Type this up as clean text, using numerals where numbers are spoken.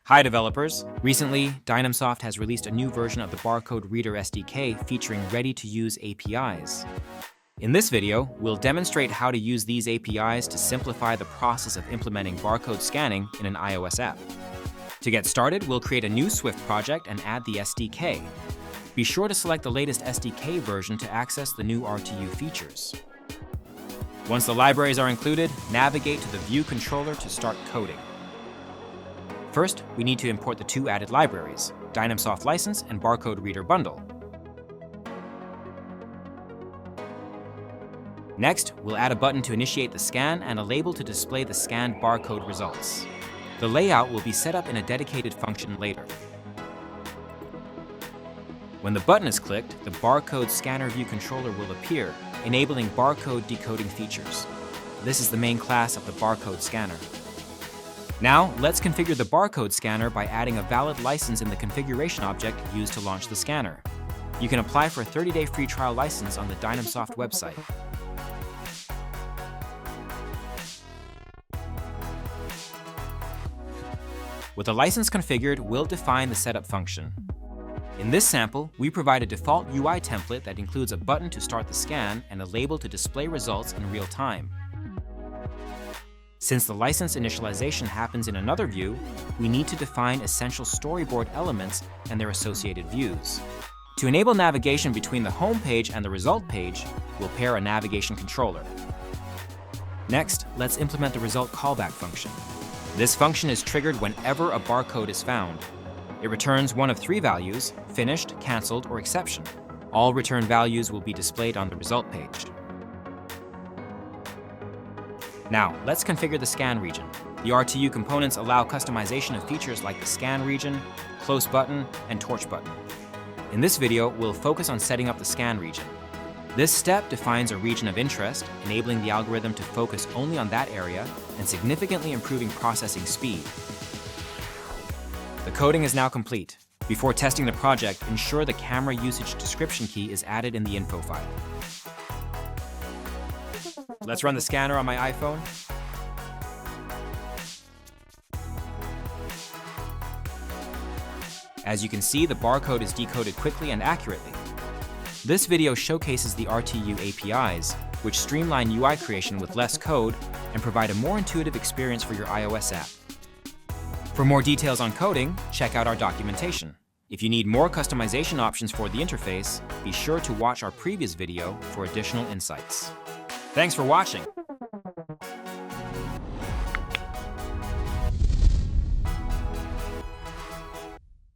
Hi developers! Recently, Dynamsoft has released a new version of the Barcode Reader SDK featuring ready-to-use APIs. In this video, we'll demonstrate how to use these APIs to simplify the process of implementing barcode scanning in an iOS app. To get started, we'll create a new Swift project and add the SDK. Be sure to select the latest SDK version to access the new RTU features. Once the libraries are included, navigate to the View controller to start coding. First, we need to import the two added libraries, Dynamsoft License and Barcode Reader Bundle. Next, we'll add a button to initiate the scan and a label to display the scanned barcode results. The layout will be set up in a dedicated function later. When the button is clicked, the Barcode Scanner View controller will appear, enabling barcode decoding features. This is the main class of the barcode scanner. Now, let's configure the barcode scanner by adding a valid license in the configuration object used to launch the scanner. You can apply for a 30-day free trial license on the Dynamsoft website. With the license configured, we'll define the setup function. In this sample, we provide a default UI template that includes a button to start the scan and a label to display results in real time. Since the license initialization happens in another view, we need to define essential storyboard elements and their associated views. To enable navigation between the home page and the result page, we'll pair a navigation controller. Next, let's implement the result callback function. This function is triggered whenever a barcode is found. It returns one of three values: finished, canceled, or exception. All return values will be displayed on the result page. Now, let's configure the scan region. The RTU components allow customization of features like the scan region, close button, and torch button. In this video, we'll focus on setting up the scan region. This step defines a region of interest, enabling the algorithm to focus only on that area and significantly improving processing speed. The coding is now complete. Before testing the project, ensure the camera usage description key is added in the info file. Let's run the scanner on my iPhone. As you can see, the barcode is decoded quickly and accurately. This video showcases the RTU APIs, which streamline UI creation with less code and provide a more intuitive experience for your iOS app. For more details on coding, check out our documentation. If you need more customization options for the interface, be sure to watch our previous video for additional insights. Thanks for watching.